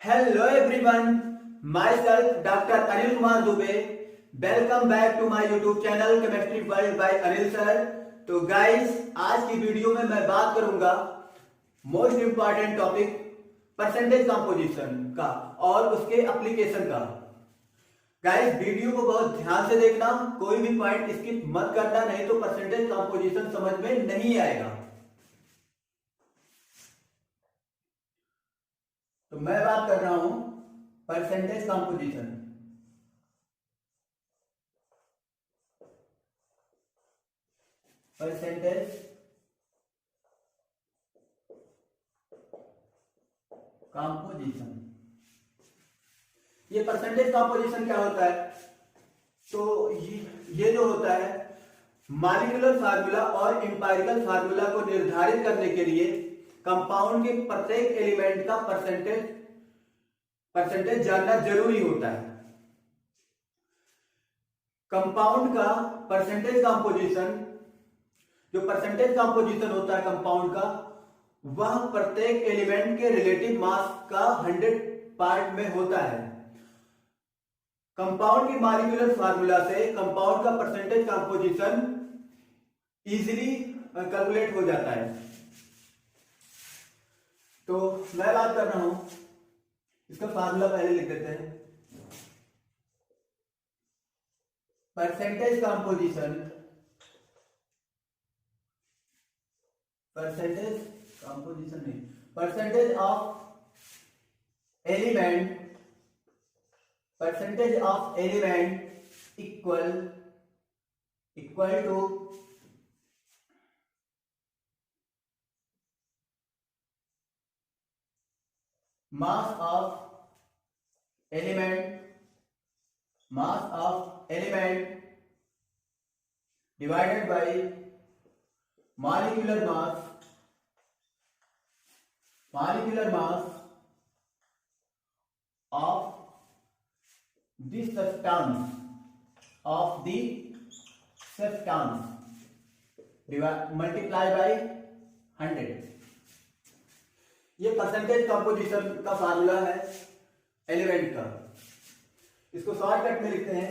Hello everyone, myself Dr. Anil Kumar Dubey. Welcome back to my YouTube channel Chemistry World by Anil Sir. तो guys आज की video में मैं बात करूंगा most important topic percentage composition का और उसके एप्लीकेशन का। गाइस वीडियो को बहुत ध्यान से देखना, कोई भी पॉइंट स्किप मत करना, नहीं तो परसेंटेज कंपोजिशन समझ में नहीं आएगा। तो मैं बात कर रहा हूं परसेंटेज कंपोजिशन। परसेंटेज कंपोजिशन, ये परसेंटेज कंपोजिशन क्या होता है? तो ये जो होता है मॉलिक्यूलर फार्मूला और एम्पिरिकल फार्मूला को निर्धारित करने के लिए कंपाउंड के प्रत्येक एलिमेंट का परसेंटेज जानना जरूरी होता है। कंपाउंड का परसेंटेज कंपोजिशन, जो परसेंटेज कंपोजिशन होता है कंपाउंड का, वह प्रत्येक एलिमेंट के रिलेटिव मास का 100 पार्ट में होता है। कंपाउंड की मॉलिक्यूलर फार्मूला से कंपाउंड का परसेंटेज कंपोजिशन इजीली कैलकुलेट हो जाता है। तो मैं बात कर रहा हूं, इसका फार्मूला पहले लिख देते हैं। परसेंटेज कंपोजिशन, नहीं, percentage of element equal to mass of element divided by molecular mass of the substance multiply by 100। ये परसेंटेज कंपोजिशन का फार्मूला है एलिमेंट का। इसको शॉर्टकट में लिखते हैं,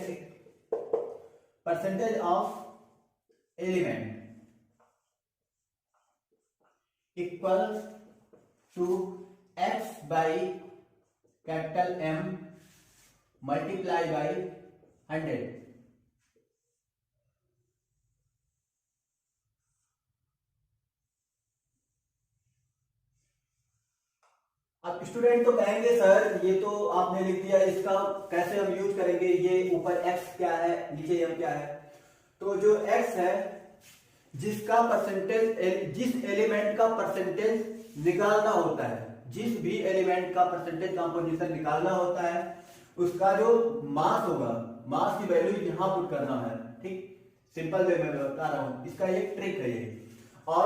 percentage of element equal to x by capital M multiply by 100। अब student तो कहेंगे सर ये तो आपने लिख दिया, इसका कैसे हम यूज करेंगे? ये ऊपर x क्या है, नीचे m क्या है? तो जो x है, जिसका परसेंटेज, जिस एलिमेंट का परसेंटेज निकालना होता है, जिस भी एलिमेंट का परसेंटेज कंपोजिशन निकालना होता है, उसका जो मास होगा, मास की वैल्यू यहां पुट करना है। ठीक, सिंपल वे में बता रहा हूं, इसका एक ट्रिक है ये। और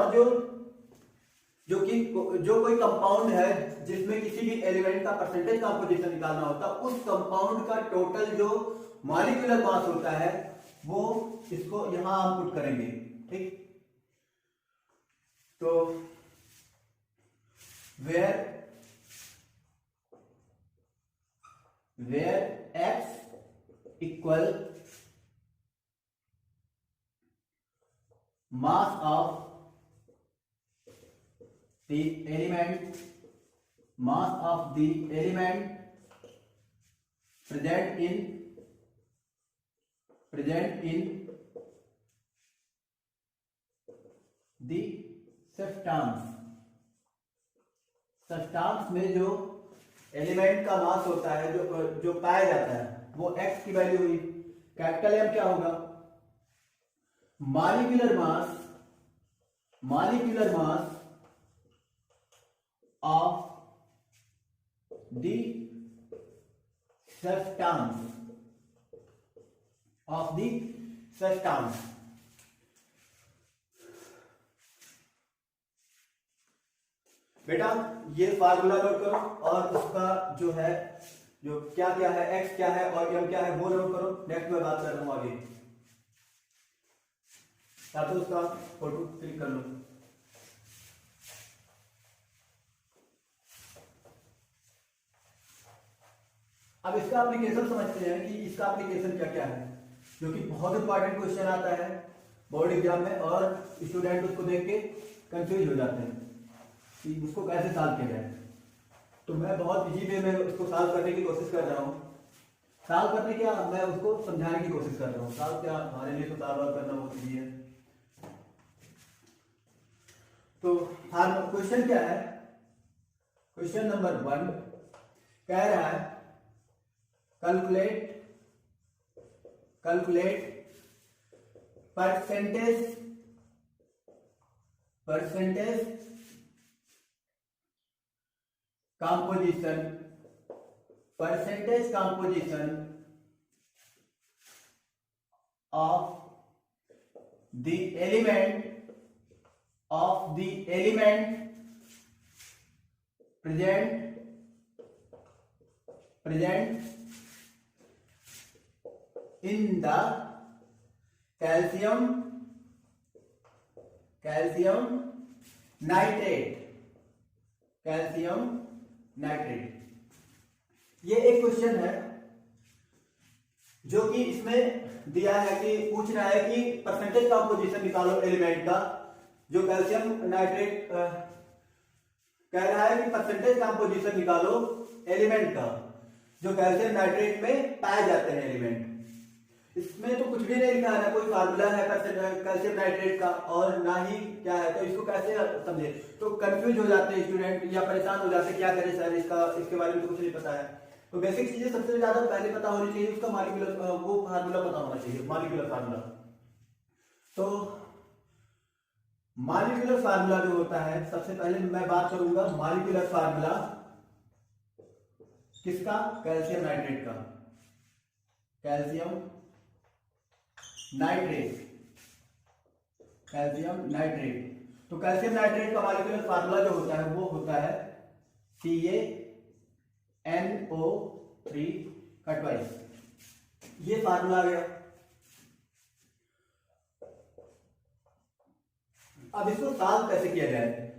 जो कोई कंपाउंड है जिसमें किसी भी एलिमेंट का परसेंटेज कंपोजिशन निकालना होता है, उस कंपाउंड का टोटल जो मॉलिक्यूलर मास होता है वो इसको यहां हम पुट करेंगे। ठीक, तो where x equal mass of the element present in the substance में जो एलिमेंट का मास होता है, जो पाया जाता है, वो x की वैल्यू हुई। कैपिटल M क्या होगा? Molecular mass of the substance। बेटा ये फार्मूला नोट करो और उसका जो है, जो क्या क्या है, x क्या है और m क्या है, वो नोट करो। नेक्स्ट में बात कर रहा हूं आगे, या तो उसका फोटो क्लिक कर लो। अब इसका एप्लीकेशन समझते हैं कि इसका एप्लीकेशन क्या क्या है, जो कि बहुत इंपॉर्टेंट क्वेश्चन आता है बोर्ड एग्जाम में और स्टूडेंट उसको देख के कंफ्यूज हो जाते हैं कि उसको कैसे सॉल्व किया जाए। तो मैं बहुत इजी वे में उसको सॉल्व करने की कोशिश कर रहा हूँ। सॉल्व करने क्या, मैं उसको समझाने की कोशिश कर रहा हूँ। सॉल्व क्या, हमारे लिए तो सॉल्व करना बहुत इजी है। तो क्वेश्चन क्या है, क्वेश्चन नंबर 1 कह रहा है calculate percentage composition of the element present in the calcium nitrate। ये एक क्वेश्चन है जो कि इसमें दिया है कि पूछ रहा है कि परसेंटेज कंपोजिशन निकालो एलिमेंट का, जो कैल्शियम नाइट्रेट कह रहा है कि परसेंटेज कंपोजिशन निकालो एलिमेंट का जो कैल्शियम नाइट्रेट में पाए जाते हैं एलिमेंट। इसमें तो कुछ भी नहीं लिखा है, ना कोई फार्मूला है कैल्शियम नाइट्रेट का और ना ही क्या है, तो इसको कैसे समझे। तो कंफ्यूज हो जाते हैं स्टूडेंट या परेशान हो जाते हैं, क्या करें सर इसके बारे में तो कुछ नहीं पता है। तो बेसिक चीजें सबसे ज्यादा पहले पता होनी चाहिए, उसका मॉलिक्यूलर वो फार्मूला पता होना चाहिए, मॉलिक्यूलर फार्मूला। तो मॉलिक्यूलर फार्मूला जो होता है, सबसे पहले मैं बात करूंगा मॉलिक्यूलर फार्मूला किसका, कैल्शियम नाइट्रेट का। Calcium nitrate. तो कैल्शियम नाइट्रेट का मॉलिक्यूलर फार्मूला जो होता है वो होता है CaNO3 का ट्वाइस। ये फार्मूला आ गया। अब इसको सॉल्व कैसे किया जाए,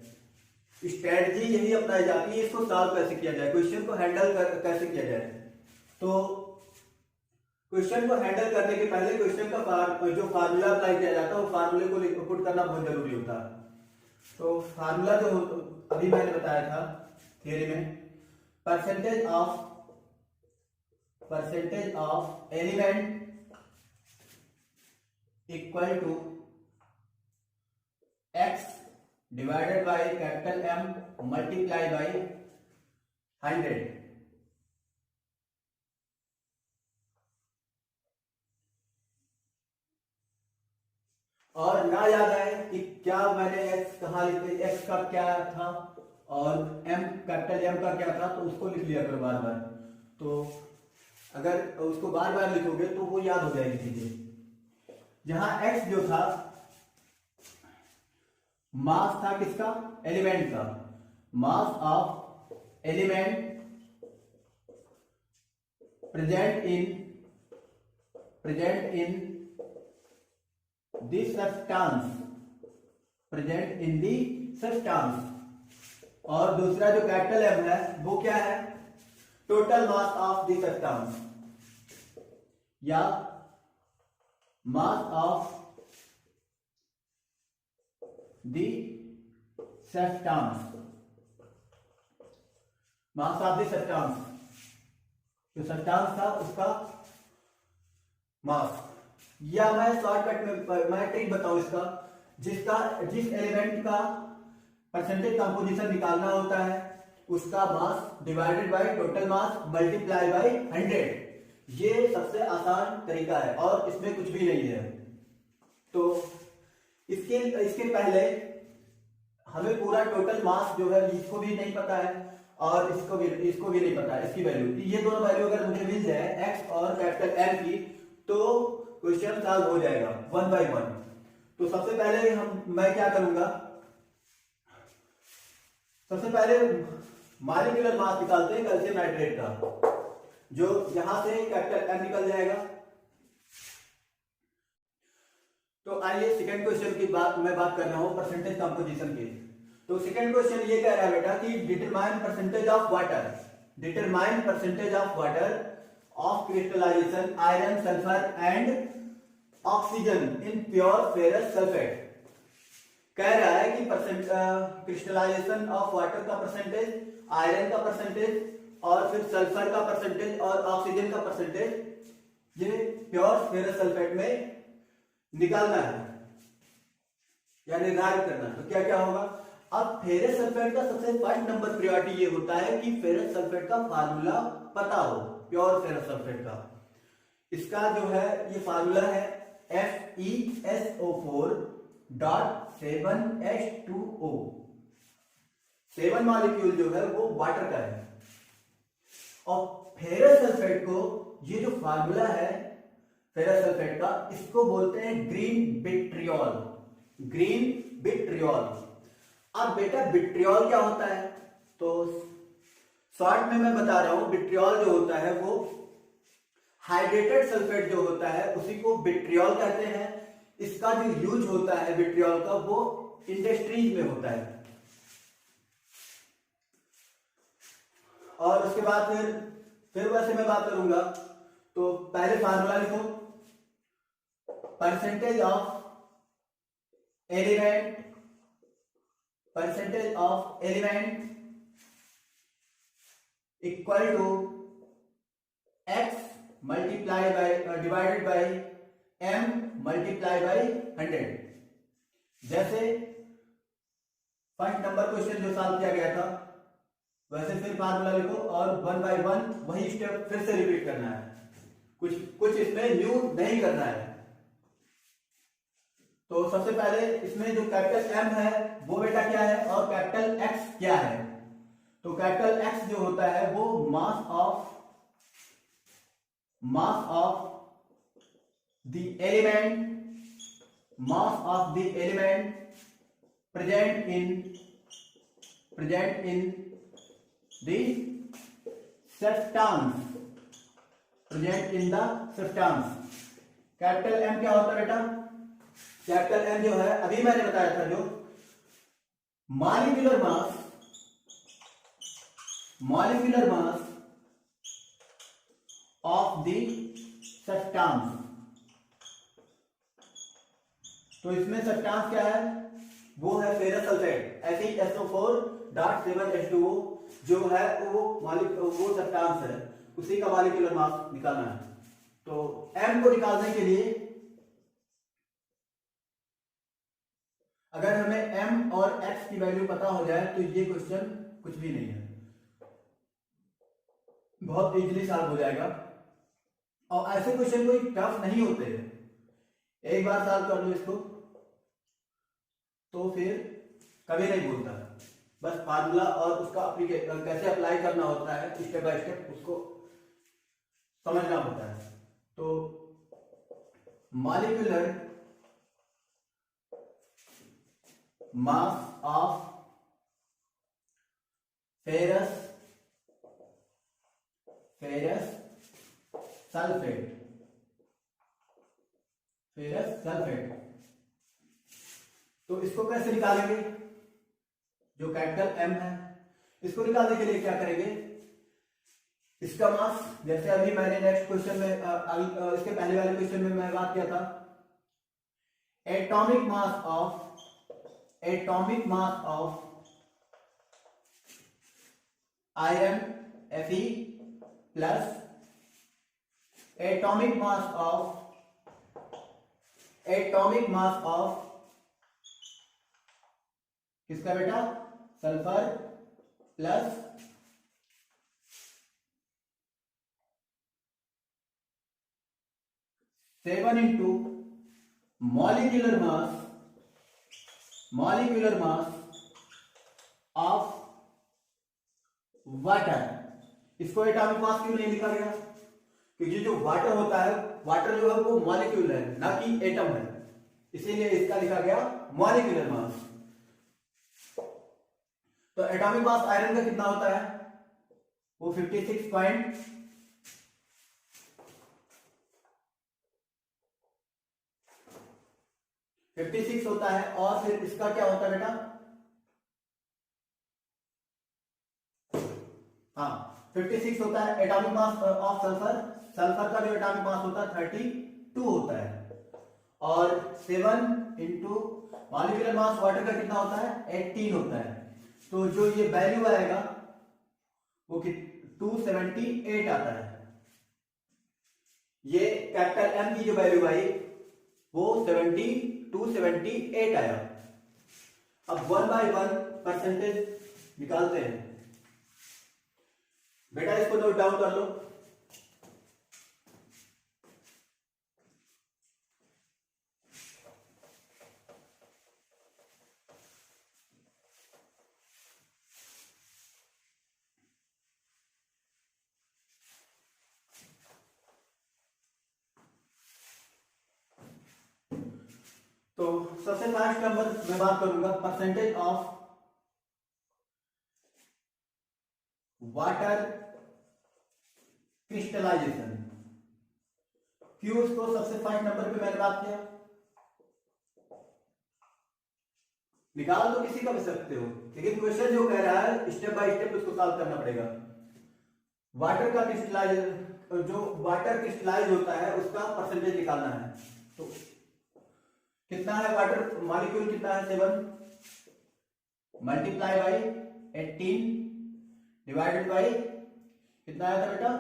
स्ट्रेटजी यही अपनाई जाती है, इसको सॉल्व कैसे किया जाए, क्वेश्चन को हैंडल कैसे किया जाए। तो क्वेश्चन को हैंडल करने के पहले क्वेश्चन का जो फार्मूला अप्लाई किया जाता है वो फार्मूले को पुट करना बहुत जरूरी होता है। तो फार्मूला जो अभी मैंने बताया था थियरी में, percentage of element equal to x divided by capital M multiply by 100। और ना याद आए कि क्या मैंने x कहा लिखे, x का क्या था और m कैपिटल M का क्या था, तो उसको लिख लिया करो बार बार। तो अगर उसको बार बार लिखोगे तो वो याद हो जाएगी चीजें। जहां x जो था मास था किसका, एलिमेंट का, mass of element present in the substance. और दूसरा जो कैपिटल M है वो क्या है, total mass of the substance या mass of the substance. Mass of the substance, जो सब्सटेंस था उसका मास। या मैं शॉर्टकट में मैं ट्रिक बताऊं इसका, जिस एलिमेंट का परसेंटेज कंपोजिशन निकालना होता है उसका mass divided by total mass multiply by 100। ये सबसे आसान तरीका है और इसमें कुछ भी नहीं है। तो इसके पहले हमें पूरा टोटल मास जो है इसको भी नहीं पता है और इसको भी नहीं पता है इसकी वैल्यू। ये दोनों वैल्यू अगर मुझे मिल जाए x और कैपिटल M की तो क्वेश्चन सॉल्व हो जाएगा 1 बाय 1। तो सबसे पहले मैं क्या करूंगा, सबसे पहले मॉलिक्यूलर मास निकालते हैं कैल्शियम नाइट्रेट का, जो यहां से कैपिटल M निकल जाएगा। तो आइए सेकंड क्वेश्चन की मैं बात कर रहा हूं परसेंटेज कंपोजिशन की। तो सेकंड क्वेश्चन ये कह रहा है बेटा कि determine percentage of water of crystallisation iron sulphur and oxygen in pure ferrous sulphate. कह रहा है कि क्रिस्टलाइजेशन ऑफ वाटर का परसेंटेज, आयरन का परसेंटेज और फिर सल्फर का परसेंटेज और ऑक्सीजन का परसेंटेज ये प्योर फेरस सल्फेट में निकालना है या निर्धारित करना है। तो क्या क्या होगा? अब फेरस सल्फेट का सबसे फर्स्ट नंबर प्रायोरिटी ये होता है कि फेरस सल्फेट का फार्मूला पता हो, प्योर फेरस सल्फेट का। इसका जो है ये फार्मूला है FeSO4.7H2O। 7 मॉलिक्यूल जो है वो वाटर का है। और फेरस सल्फेट को ये जो फार्मूला है फेरस सल्फेट का, इसको बोलते हैं ग्रीन विट्रियोल। Green vitriol. अब बेटा विट्रियोल क्या होता है? तो शॉर्ट में मैं बता रहा हूं, विट्रियोल जो होता है वो हाइड्रेटेड सल्फेट जो होता है उसी को विट्रियोल कहते हैं। इसका जो यूज होता है विट्रियोल का वो इंडस्ट्रीज में होता है। और उसके बाद फिर वैसे मैं बात करूंगा तो पहले फार्मूला लिखो, percentage of element equal to x multiply by divided by m multiply by 100। जैसे फर्स्ट नंबर क्वेश्चन जो सॉल्व किया गया था वैसे फिर फार्मूला लिखो और 1 बाय 1 वही स्टेप फिर से रिपीट करना है, कुछ इसमें न्यू नहीं करना है। तो सबसे पहले इसमें जो कैपिटल M है वो बेटा क्या है और कैपिटल X क्या है? तो कैपिटल X जो होता है वो mass of the element present in the substance. Capital M क्या होता है बेटा? कैपिटल M जो है अभी मैंने बताया था, जो molecular mass of the substance. तो इसमें सब्सटेंस क्या है? वो है फेरस सल्फेट FeSO4.7H2O जो है वो सब्सटेंस है, उसी का मॉलिक्यूलर मास निकालना है। तो M को निकालने के लिए अगर हमें M और X की वैल्यू पता हो जाए तो ये क्वेश्चन कुछ भी नहीं है, बहुत इजीली सॉल्व हो जाएगा। और ऐसे क्वेश्चन कोई टफ नहीं होते हैं, एक बार सॉल्व कर लो इसको तो फिर कभी नहीं भूलता। बस फार्मूला और उसका कैसे अप्लाई करना होता है स्टेप बाय स्टेप उसको समझना होता है। तो molecular mass of ferrous sulphate. तो इसको कैसे निकालेंगे? जो कैपिटल M है इसको निकालने के लिए क्या करेंगे? इसका मास, जैसे अभी मैंने नेक्स्ट क्वेश्चन में इसके पहले वाले क्वेश्चन में मैं बात किया था, atomic mass of iron Fe plus atomic mass of किसका बेटा? Sulphur plus seven into molecular mass of water. इसको एटॉमिक मास क्यों नहीं लिखा गया? क्योंकि जो वाटर होता है, वाटर जो है वो मॉलिक्यूल है ना कि एटम है, इसीलिए इसका लिखा गया मॉलिक्यूलर मास। तो एटॉमिक मास आयरन का कितना होता है? वो 56 होता है। और फिर इसका क्या होता है बेटा? हाँ 56 होता है atomic mass of sulphur sulphur का जो एटॉमिक मास होता है 32 होता है, और 7 इंटू मॉलिक्यूलर मास वाटर का कितना होता है 18 होता है। तो जो ये वैल्यू आएगा वो 278 आता है। ये कैपिटल एम की जो वैल्यू आई वो 278 आया। अब 1/1 परसेंटेज निकालते हैं। बेटा इसको नोट डाउन कर लो। तो सबसे फर्स्ट नंबर मैं बात करूंगा परसेंटेज ऑफ वाटर क्रिस्टलाइजेशन। क्यों उसको सबसे फर्स्ट नंबर पे मैंने बात किया? निकाल तो किसी का भी सकते हो, लेकिन क्वेश्चन जो कह रहा है स्टेप बाय स्टेप उसको सॉल्व करना पड़ेगा। वाटर का क्रिस्टलाइज जो वाटर क्रिस्टलाइज होता है उसका परसेंटेज निकालना है। तो कितना है वाटर मॉलिक्यूल कितना है 7 मल्टीप्लाई बाई 18 डिवाइडेड बाई कितना आया था बेटा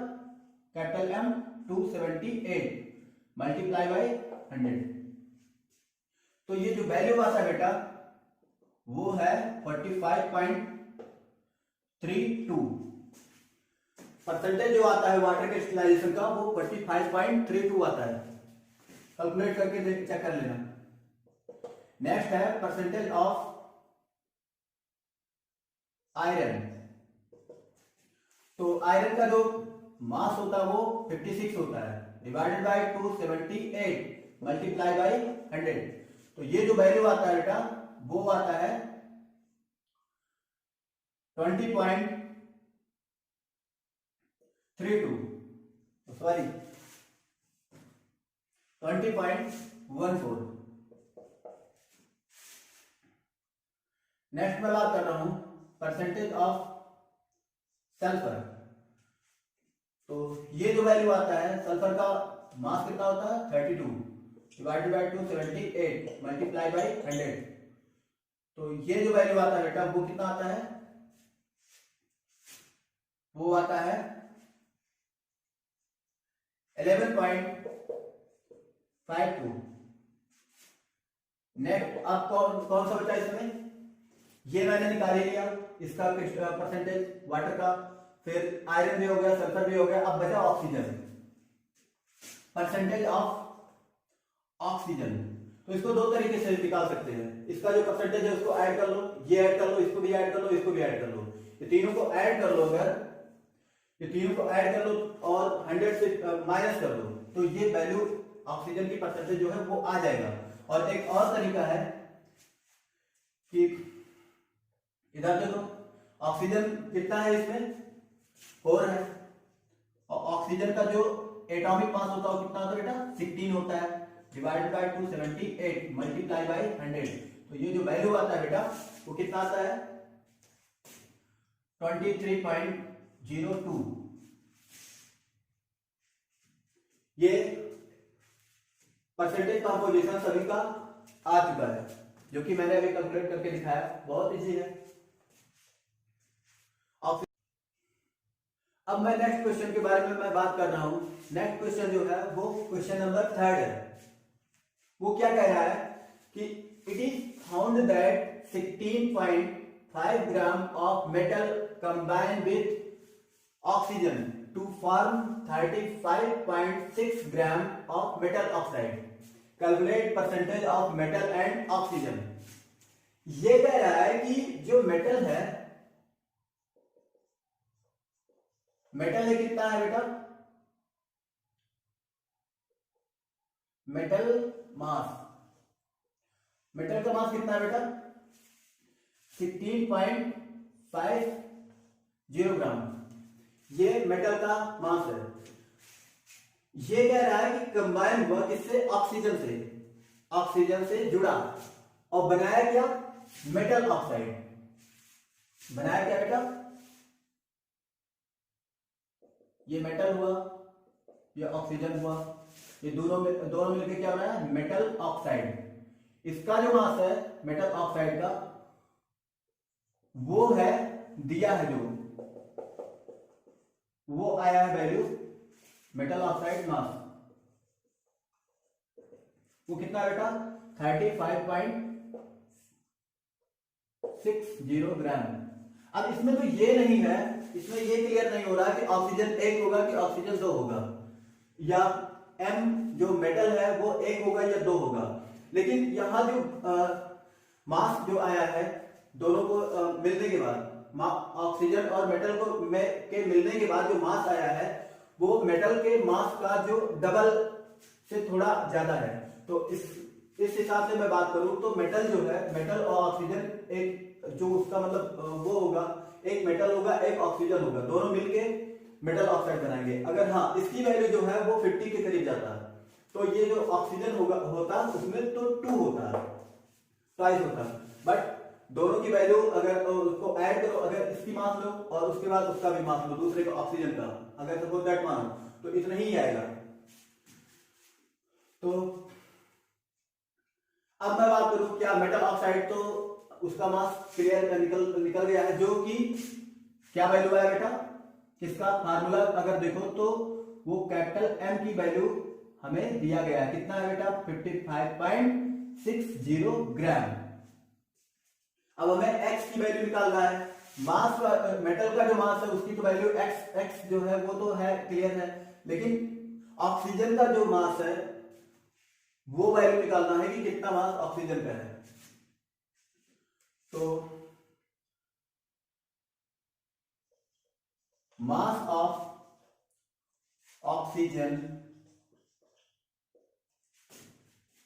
कैपिटल एम 278 मल्टीप्लाई बाई 100। तो ये जो वैल्यू आता है बेटा वो है 45.32। परसेंटेज जो आता है वाटर क्रिस्टलाइजेशन का वो 45.32 आता है। कैलकुलेट करके चेक कर लेना। नेक्स्ट है परसेंटेज ऑफ आयरन। तो आयरन का जो मास होता है वो 56 होता है डिवाइडेड बाय 278 मल्टीप्लाई बाय 100। तो ये जो वैल्यू आता है बेटा वो आता है 20.32 सॉरी 20.14। नेक्स्ट मैं बात कर रहा हूं परसेंटेज ऑफ सल्फर। तो ये जो वैल्यू आता है सल्फर का मास कितना होता है 32 डिवाइडेड बाय 278 मल्टीप्लाई बाय 100। तो ये जो वैल्यू आता है बेटा वो कितना आता है? वो आता है 11.52। नेक्स्ट आप कौन सा बचा इसमें? ये मैंने निकाल ही लिया इसका परसेंटेज वाटर का, फिर आयरन भी हो गया, सल्फर भी हो गया। अब बचा ऑक्सीजन, परसेंटेज ऑफ ऑक्सीजन। तो इसको दो तरीके से निकाल सकते हैं। इसका जो परसेंटेज है उसको ऐड कर लो, ये ऐड कर लो, इसको भी ऐड कर लो, इसको भी ऐड कर लो। ये तीनों को ऐड कर लो, अगर ये तीनों को ऐड कर लो और 100 से माइनस कर दो तो ये वैल्यू ऑक्सीजन की परसेंटेज जो है वो आ जाएगा। और एक और तरीका है कि इधर देखो ऑक्सीजन कितना है इसमें 4 है, और ऑक्सीजन का जो एटॉमिक मास होता है वो कितना होता है बेटा 16 होता है डिवाइडेड बाय 278 मल्टीप्लाई बाय 100। तो ये जो वैल्यू आता है बेटा वो कितना आता है 23.02। ये परसेंटेज कंपोजिशन सभी का आ चुका है, जो कि मैंने अभी कैलकुलेट करके दिखाया। बहुत इजी है। अब मैं नेक्स्ट क्वेश्चन के बारे में मैं बात कर रहा हूं। नेक्स्ट क्वेश्चन जो है वो क्वेश्चन नंबर 3 है। वो क्या कह रहा है कि it is found that 16.5 gram of metal combine with oxygen to form 35.6 gram of metal oxide. Calculate percentage of metal and oxygen. ये कह रहा है कि जो मेटल है, मेटल है कितना है बेटा मेटल मास, मेटल का मास कितना है बेटा 16.50 ग्राम। ये मेटल का मास है। ये कह रहा है कि कंबाइन हुआ किससे ऑक्सीजन से जुड़ा और बनाया क्या मेटल ऑक्साइड। बनाया क्या बेटा ये मेटल हुआ ये ऑक्सीजन हुआ, ये दोनों मिलकर क्या बना है, मेटल ऑक्साइड। इसका जो मास है मेटल ऑक्साइड का, वो है दिया है, जो वो आया है वैल्यू मेटल ऑक्साइड मास, वो कितना है बेटा, 35.60 ग्राम। अब इसमें तो ये नहीं है, इसमें ये क्लियर नहीं हो रहा कि ऑक्सीजन 1 होगा कि ऑक्सीजन 2 होगा, या M जो मेटल है वो 1 होगा या 2 होगा। लेकिन यहां जो मास जो आया है दोनों को मिलने के बाद, ऑक्सीजन और मेटल को के मिलने के बाद जो मास आया है वो मेटल के मास का जो डबल से थोड़ा ज्यादा है। तो इस हिसाब से मैं बात करूं तो मेटल जो है, मेटल और ऑक्सीजन एक जो उसका मतलब वो होगा, एक मेटल होगा एक ऑक्सीजन होगा, दोनों मिलके मेटल ऑक्साइड बनाएंगे। अगर हाँ इसकी वैल्यू जो है वो 50 के करीब जाता है तो ये जो ऑक्सीजन होता उसमें तो 2 होता है, ट्वाइस होता है। बट दोनों की वैल्यू अगर उसको ऐड करो, अगर इसकी मास लो और उसके बाद उसका भी मास लो, दूसरे का ऑक्सीजन का, अगर सपोज दैट मानो तो इतना ही आएगा। तो अब मैं बात करूं क्या मेटल ऑक्साइड, तो उसका मास क्लियर निकल गया है, जो कि क्या वैल्यू है बेटा, किसका फार्मूला अगर देखो तो वो कैपिटल M की वैल्यू हमें दिया गया है, कितना है बेटा, 55.60 ग्राम। अब हमें x की वैल्यू निकालना है, मास मेटल का जो मास है उसकी तो वैल्यू x जो है वो तो है, क्लियर है, लेकिन ऑक्सीजन का जो मास है वो वैल्यू निकालना है कि कितना मास ऑक्सीजन का है। तो मास ऑफ ऑक्सीजन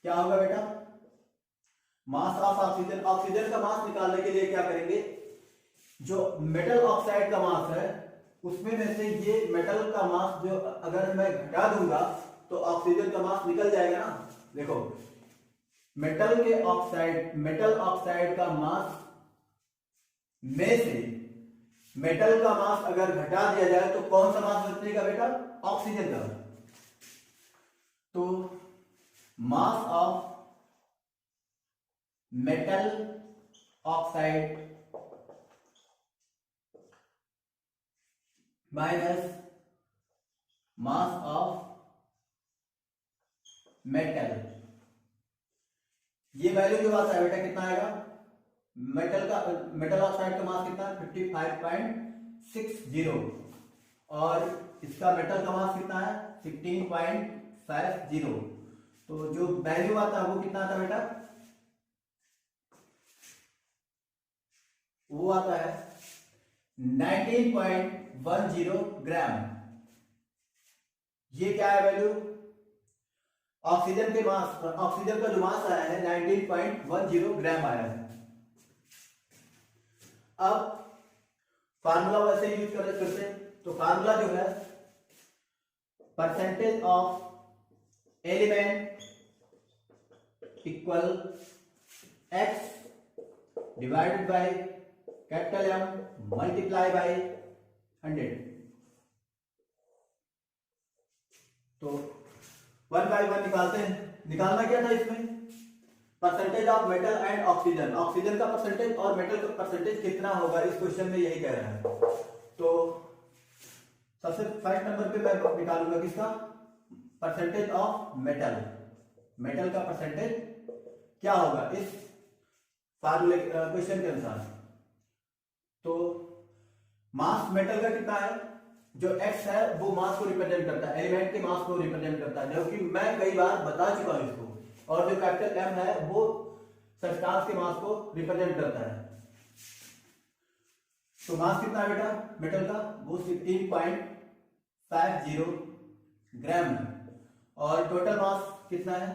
क्या होगा बेटा, मास ऑफ ऑक्सीजन, ऑक्सीजन का मास निकालने के लिए क्या करेंगे, जो मेटल ऑक्साइड का मास है उसमें में से ये मेटल का मास जो अगर मैं घटा दूंगा तो ऑक्सीजन का मास निकल जाएगा ना। देखो मेटल ऑक्साइड का मास में से मेटल का मास अगर घटा दिया जाए तो कौन सा मास बचेगा बेटा, ऑक्सीजन का। तो mass of metal oxide minus mass of metal, ये वैल्यू जो आता है बेटा कितना आएगा, मेटल ऑक्साइड का मास कितना है 55.60 और इसका मेटल का मास कितना है 16.50। तो जो वैल्यू आता है वो कितना आता है बेटा, वो आता है 19.10 ग्राम। ये क्या है वैल्यू, ऑक्सीजन के मास, ऑक्सीजन का जो मास आया है 19.10 ग्राम आया है। अब फार्मूला वैसे यूज करते हैं, तो फार्मूला जो है percentage of element equal x divided by capital M multiply by 100। तो 1 बाय 1 निकालते हैं। निकालना क्या था इसमें, percentage of metal and oxygen, oxygen का परसेंटेज और मेटल का परसेंटेज कितना होगा, इस क्वेश्चन में यही कह रहा है। तो सबसे फर्स्ट नंबर पे मैं निकालूंगा किसका, परसेंटेज ऑफ मेटल, मेटल का परसेंटेज क्या होगा इस फार्मूले क्वेश्चन के अनुसार। तो मास मेटल का कितना है, जो x है वो मास को रिप्रेजेंट करता है, एलिमेंट के मास को रिप्रेजेंट करता है, जो कि मैं कई बार बता चुका हूं इसको। और जो कैपिटल M है वो सब्सटेंस के मास को रिप्रेजेंट करता है। तो मास कितना है बेटा मेटल का, वो 16.50 ग्राम है और टोटल मास कितना है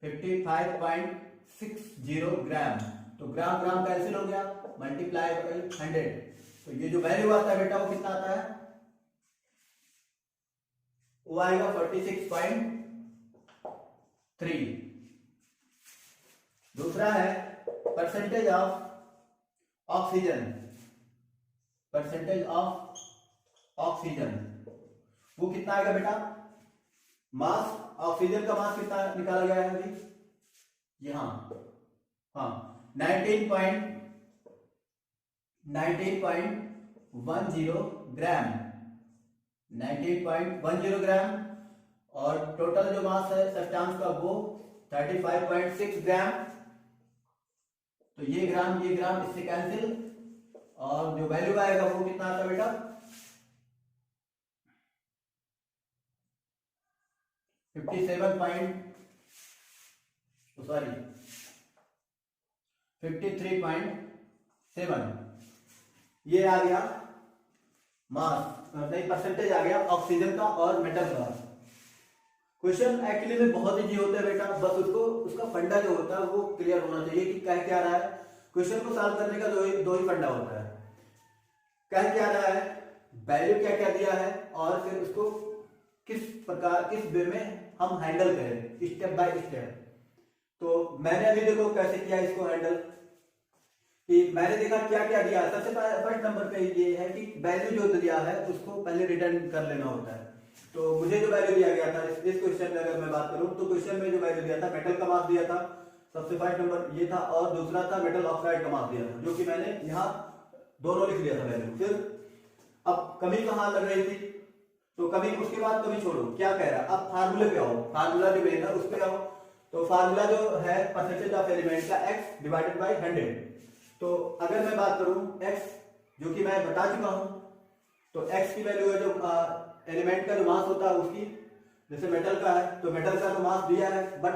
55.60 ग्राम। तो ग्राम ग्राम कैंसिल हो गया, मल्टीप्लाई बाय 100। तो ये जो वैल्यू आता है बेटा वो कितना आता है, वो आएगा 46.3। दूसरा है percentage of oxygen, percentage of oxygen वो कितना आएगा बेटा, मास ऑक्सीजन का मास कितना निकाला गया है अभी यहां, हाँ 19.10 ग्राम, 19.10 ग्राम, और टोटल जो मास है सब्सटेंस का वो 35.6 ग्राम। तो ये ग्राम इससे कैंसिल, और जो वैल्यू आएगा वो कितना आता है बेटा, 53.7 ये आ गया मास, नहीं परसेंटेज आ गया ऑक्सीजन का और मेटल का। क्वेश्चन एक्चुअली में बहुत इजी होता है बेटा, बस उसका फंडा जो होता है वो क्लियर होना चाहिए कि कह क्या रहा है। क्वेश्चन को सॉल्व करने का दो ही फंडा होता है, कह क्या रहा है, वैल्यू क्या क्या दिया है, और फिर उसको किस प्रकार किस वे में हम हैंडल करें स्टेप बाय स्टेप। तो मैंने अभी देखो कैसे किया इसको हैंडल, कि मैंने देखा क्या क्या दिया है। सबसे फर्स्ट नंबर पे ये है कि वैल्यू जो दिया है उसको पहले रिटर्न कर लेना होता है। तो मुझे जो वैल्यू दिया गया था इस क्वेश्चन में अगर मैं बात करूं तो क्वेश्चन में जो वैल्यू दिया था मेटल का मास दिया था, सबसे फर्स्ट नंबर ये था, और दूसरा था मेटल ऑक्साइड का मास दिया था, जो कि मैंने यहाँ दोनों लिख लिया था वैल्यू। फिर अब कमी कहाँ लग रही थी, तो कमी उसके बाद कमी छोड़ो, क्या कह रहा है अब फार्मूले पे आओ, फार्मूला जो है उस पे आओ। तो फार्मूला जो है परसेंटेज ऑफ एलिमेंट का x डिवाइडेड बाय 100। तो अगर मैं बात करूं x जो कि मैं बता चुका हूं, तो x की वैल्यू है जो एलिमेंट का जो मास होता है उसकी, जैसे मेटल का है तो मेटल का तो मास दिया है, बट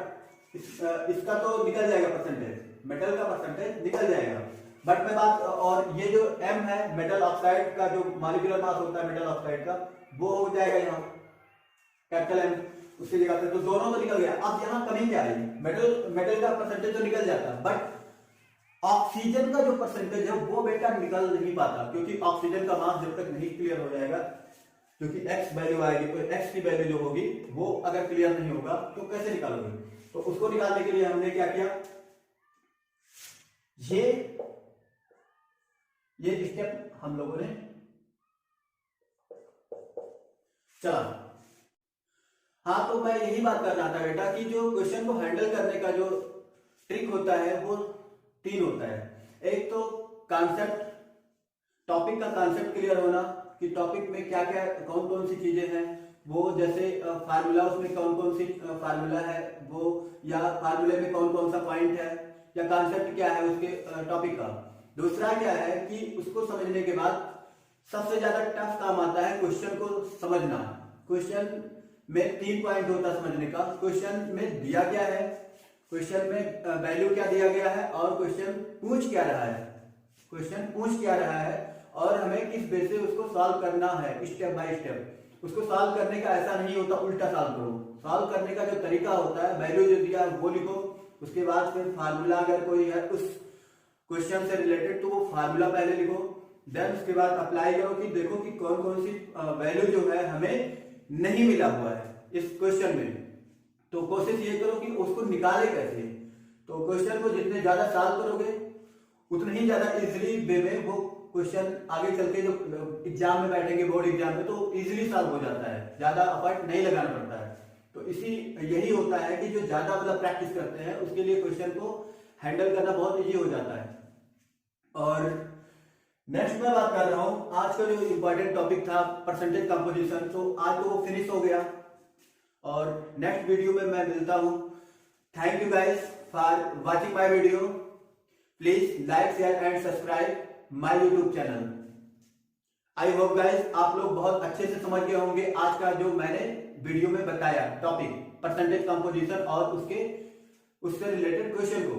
इसका तो निकल जाएगा परसेंटेज, मेटल का परसेंटेज निकल जाएगा। बट मैं बात, और ये जो m है मेटल ऑक्साइड का जो मॉलिक्यूलर मास होता है मेटल ऑक्साइड का, वो हो जाएगा यहाँ कैपिटल M उसकी जगह पे, तो दोनों तो निकल गया। अब यहाँ कमी क्या आई, मेटल का परसेंटेज तो निकल जाता, बट ऑक्सीजन का जो परसेंटेज है वो बेटा निकल नहीं पाता, क्योंकि ऑक्सीजन का मास जब तक नहीं क्लियर हो जाएगा, क्योंकि x वैल्यू आएगी, तो x की वैल्यू जो होगी वो अगर क्लियर नहीं होगा तो कैसे निकालोगे। तो उसको निकालने के लिए हमने क्या किया, ये स्टेप हम लोगों ने चला। हाँ, तो मैं यही बात कर रहा था बेटा कि जो क्वेश्चन को हैंडल करने का जो ट्रिक होता है वो 3 होता है। एक तो कॉन्सेप्ट, टॉपिक का कॉन्सेप्ट क्लियर होना कि टॉपिक में क्या क्या कौन कौन सी चीजें हैं, वो जैसे फार्मूला उसमें कौन कौन सी फार्मूला है वो, या फार्मूले में कौन कौन सा पॉइंट है, या कॉन्सेप्ट क्या है उसके टॉपिक का। दूसरा क्या है कि उसको समझने के बाद सबसे ज्यादा टफ काम आता है क्वेश्चन को समझना। क्वेश्चन में 3 पॉइंट होता है समझने का, क्वेश्चन में दिया क्या है, क्वेश्चन में वैल्यू क्या दिया गया है, और क्वेश्चन पूछ क्या रहा है, क्वेश्चन पूछ क्या रहा है, और हमें किस बेस से उसको सॉल्व करना है स्टेप बाय स्टेप। उसको सॉल्व करने का ऐसा नहीं होता उल्टा सॉल्व करो, सॉल्व करने का जो तरीका होता है, वैल्यू जो दिया है वो लिखो, उसके बाद फिर फार्मूला अगर कोई है उस क्वेश्चन से रिलेटेड तो वो फार्मूला पहले लिखो, देन उसके बाद अप्लाई करो कि देखो कि कौन कौन सी वैल्यू जो है हमें नहीं मिला हुआ है इस क्वेश्चन में, तो कोशिश ये करो कि उसको निकाले कैसे। तो क्वेश्चन को जितने ज्यादा सॉल्व करोगे उतने ही ज्यादा इजीली वे में वो क्वेश्चन आगे चल के जो एग्जाम में बैठेंगे बोर्ड एग्जाम में तो इजीली सॉल्व हो जाता है, ज्यादा एफर्ट नहीं लगाना पड़ता है। तो यही होता है कि जो ज्यादा मतलब प्रैक्टिस करते हैं उसके लिए क्वेश्चन को हैंडल करना बहुत इजी हो जाता है। और नेक्स्ट मैं बात कर रहा हूं, आज का जो इंपॉर्टेंट टॉपिक था परसेंटेज कंपोजिशन, तो आज तो वो फिनिश हो गया, और नेक्स्ट वीडियो में मैं मिलता हूं। Thank you guys for watching my video, please like share and subscribe my YouTube channel. I hope guys आप लोग बहुत अच्छे से समझ गए होंगे आज का जो मैंने वीडियो में बताया टॉपिक परसेंटेज कंपोजिशन और उससे रिलेटेड क्वेश्चन को।